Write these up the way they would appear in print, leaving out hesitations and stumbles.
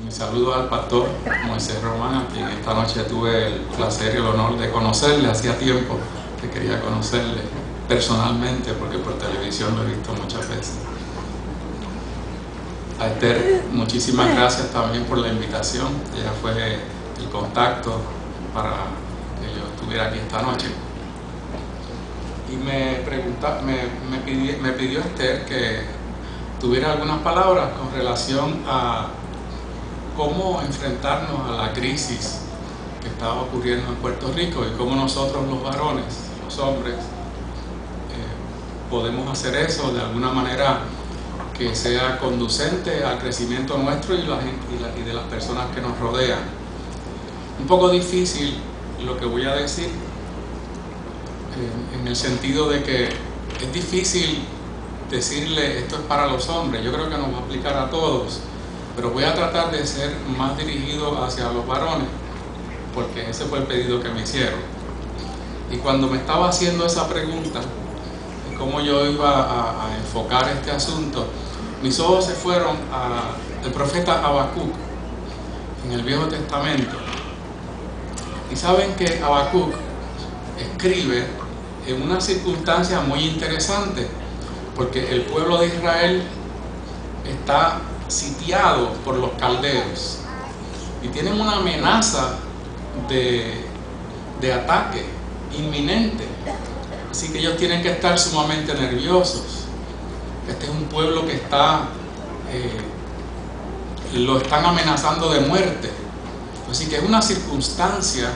Mi saludo al pastor Moisés Román, a quien esta noche tuve el placer y el honor de conocerle. Hacía tiempo que quería conocerle personalmente, porque por televisión lo he visto muchas veces. A Esther, muchísimas gracias también por la invitación. Ella fue el contacto para que yo estuviera aquí esta noche. Y me pidió Esther que tuviera algunas palabras con relación a cómo enfrentarnos a la crisis que estaba ocurriendo en Puerto Rico y cómo nosotros los varones, los hombres, podemos hacer eso de alguna manera que sea conducente al crecimiento nuestro y de las personas que nos rodean. Un poco difícil lo que voy a decir, en el sentido de que es difícil decirle esto es para los hombres. Yo creo que nos va a aplicar a todos, pero voy a tratar de ser más dirigido hacia los varones, porque ese fue el pedido que me hicieron. Y cuando me estaba haciendo esa pregunta de cómo yo iba a enfocar este asunto, mis ojos se fueron al profeta Habacuc en el Viejo Testamento. Y saben que Habacuc escribe en una circunstancia muy interesante, porque el pueblo de Israel está sitiado por los caldeos y tienen una amenaza de ataque inminente, así que ellos tienen que estar sumamente nerviosos. Este es un pueblo que lo están amenazando de muerte, así que es una circunstancia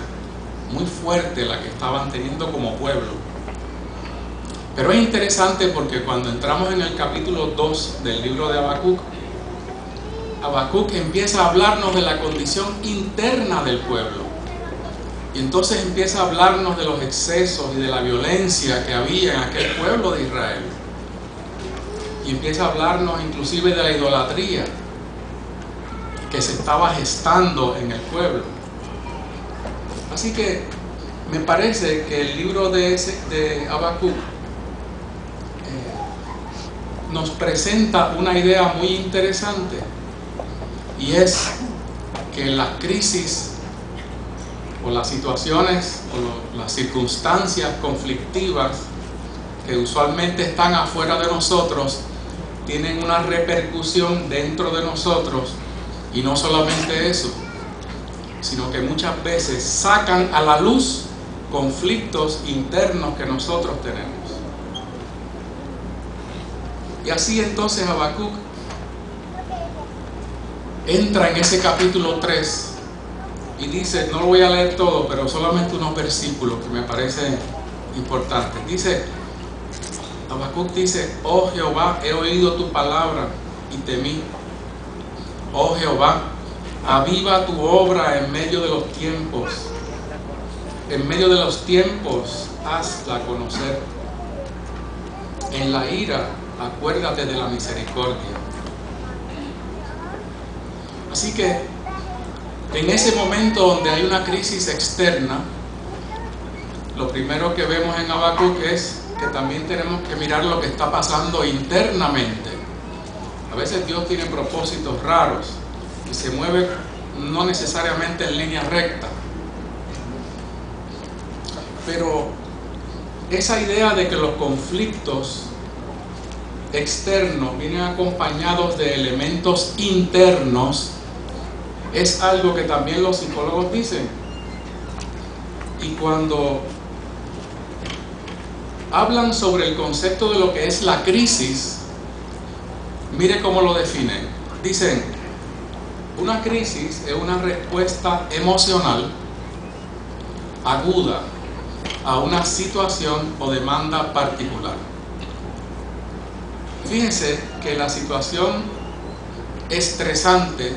muy fuerte la que estaban teniendo como pueblo. Pero es interesante porque cuando entramos en el capítulo 2 del libro de Habacuc, Habacuc empieza a hablarnos de la condición interna del pueblo. Y entonces empieza a hablarnos de los excesos y de la violencia que había en aquel pueblo de Israel. Y empieza a hablarnos inclusive de la idolatría que se estaba gestando en el pueblo. Así que me parece que el libro de Habacuc nos presenta una idea muy interesante, y es que las crisis o las situaciones o las circunstancias conflictivas que usualmente están afuera de nosotros tienen una repercusión dentro de nosotros, y no solamente eso, sino que muchas veces sacan a la luz conflictos internos que nosotros tenemos. Y así entonces Habacuc entra en ese capítulo 3 y dice, no lo voy a leer todo, pero solamente unos versículos que me parecen importantes. Dice, Habacuc dice: oh Jehová, he oído tu palabra y temí. Oh Jehová, aviva tu obra en medio de los tiempos. En medio de los tiempos, hazla conocer. En la ira, acuérdate de la misericordia. Así que en ese momento donde hay una crisis externa, lo primero que vemos en Habacuc es que también tenemos que mirar lo que está pasando internamente. A veces Dios tiene propósitos raros y se mueve no necesariamente en línea recta, pero esa idea de que los conflictos externos vienen acompañados de elementos internos es algo que también los psicólogos dicen. Y cuando hablan sobre el concepto de lo que es la crisis, mire cómo lo definen. Dicen, una crisis es una respuesta emocional aguda a una situación o demanda particular. Fíjense que la situación estresante,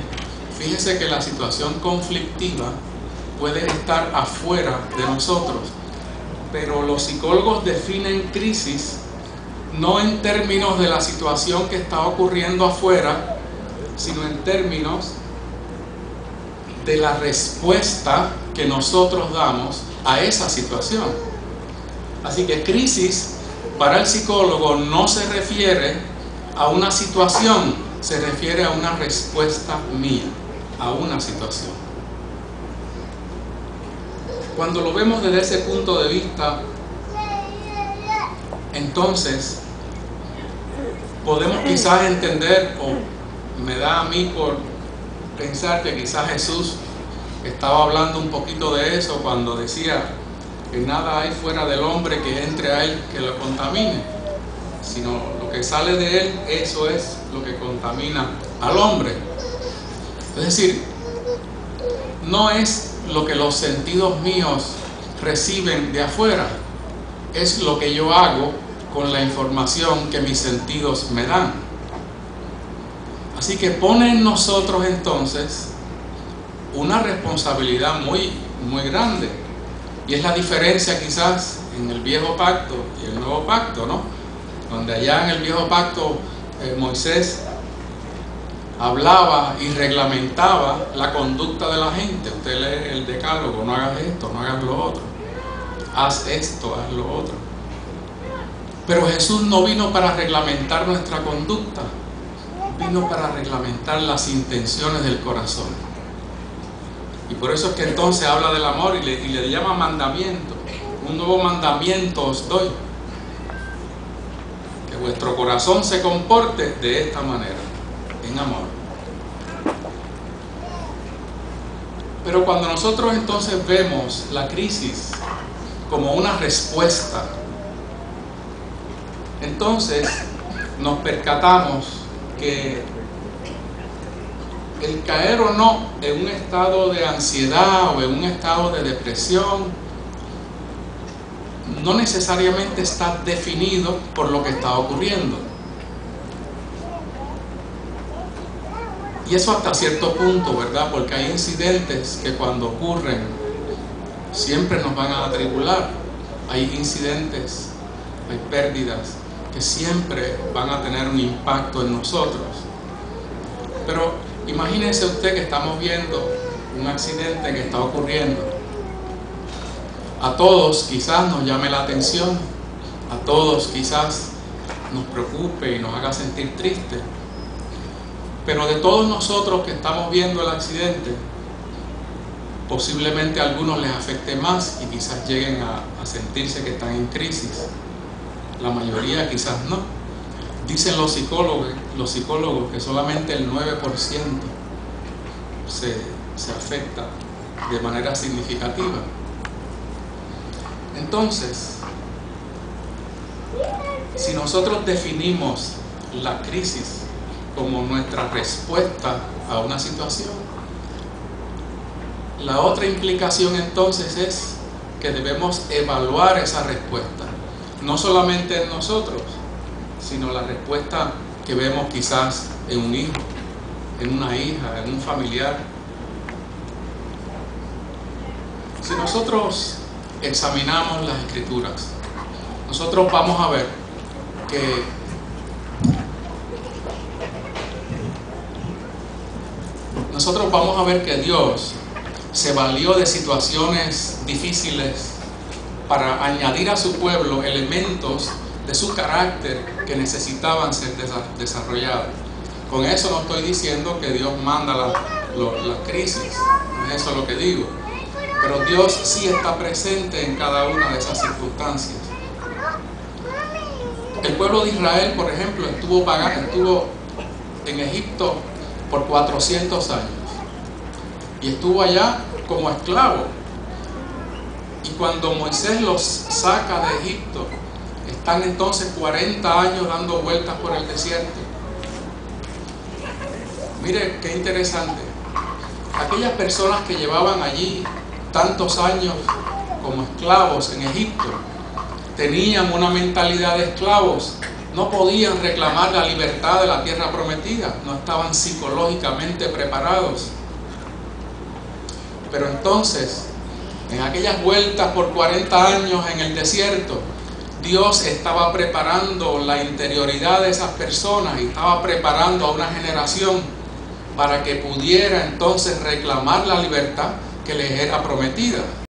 fíjense que la situación conflictiva puede estar afuera de nosotros, pero los psicólogos definen crisis no en términos de la situación que está ocurriendo afuera, sino en términos de la respuesta que nosotros damos a esa situación. Así que crisis para el psicólogo no se refiere a una situación, se refiere a una respuesta mía. a una situación. Cuando lo vemos desde ese punto de vista, entonces podemos quizás entender, o me da a mí por pensar que quizás Jesús estaba hablando un poquito de eso cuando decía que nada hay fuera del hombre que entre a él que lo contamine, sino lo que sale de él, eso es lo que contamina al hombre. Es decir, no es lo que los sentidos míos reciben de afuera, es lo que yo hago con la información que mis sentidos me dan. Así que pone en nosotros entonces una responsabilidad muy grande, y es la diferencia quizás en el viejo pacto y el nuevo pacto, ¿no? Donde allá en el viejo pacto Moisés hablaba y reglamentaba la conducta de la gente. Usted lee el decálogo: no hagas esto, no hagas lo otro, haz esto, haz lo otro. Pero Jesús no vino para reglamentar nuestra conducta, vino para reglamentar las intenciones del corazón. Y por eso es que entonces habla del amor y le llama mandamiento. Un nuevo mandamiento os doy: que vuestro corazón se comporte de esta manera, en amor. Pero cuando nosotros entonces vemos la crisis como una respuesta, entonces nos percatamos que el caer o no en un estado de ansiedad o en un estado de depresión no necesariamente está definido por lo que está ocurriendo. Y eso hasta cierto punto, ¿verdad? Porque hay incidentes que cuando ocurren siempre nos van a atribular. Hay incidentes, hay pérdidas que siempre van a tener un impacto en nosotros. Pero imagínense usted que estamos viendo un accidente que está ocurriendo. A todos quizás nos llame la atención, a todos quizás nos preocupe y nos haga sentir tristes. Pero de todos nosotros que estamos viendo el accidente, posiblemente a algunos les afecte más y quizás lleguen a sentirse que están en crisis. La mayoría quizás no. Dicen los psicólogos que solamente el 9% se afecta de manera significativa. Entonces, si nosotros definimos la crisis como nuestra respuesta a una situación, la otra implicación entonces es que debemos evaluar esa respuesta, no solamente en nosotros, sino la respuesta que vemos quizás en un hijo, en una hija, en un familiar. Si nosotros examinamos las Escrituras, nosotros vamos a ver que Dios se valió de situaciones difíciles para añadir a su pueblo elementos de su carácter que necesitaban ser desarrollados. Con eso no estoy diciendo que Dios manda la crisis, no es eso lo que digo, pero Dios sí está presente en cada una de esas circunstancias. El pueblo de Israel, por ejemplo, estuvo en Egipto por 400 años y estuvo allá como esclavo. Y cuando Moisés los saca de Egipto, están entonces 40 años dando vueltas por el desierto. Mire qué interesante. Aquellas personas que llevaban allí tantos años como esclavos en Egipto, tenían una mentalidad de esclavos, no podían reclamar la libertad de la tierra prometida, no estaban psicológicamente preparados. Pero entonces, en aquellas vueltas por 40 años en el desierto, Dios estaba preparando la interioridad de esas personas y estaba preparando a una generación para que pudiera entonces reclamar la libertad que les era prometida.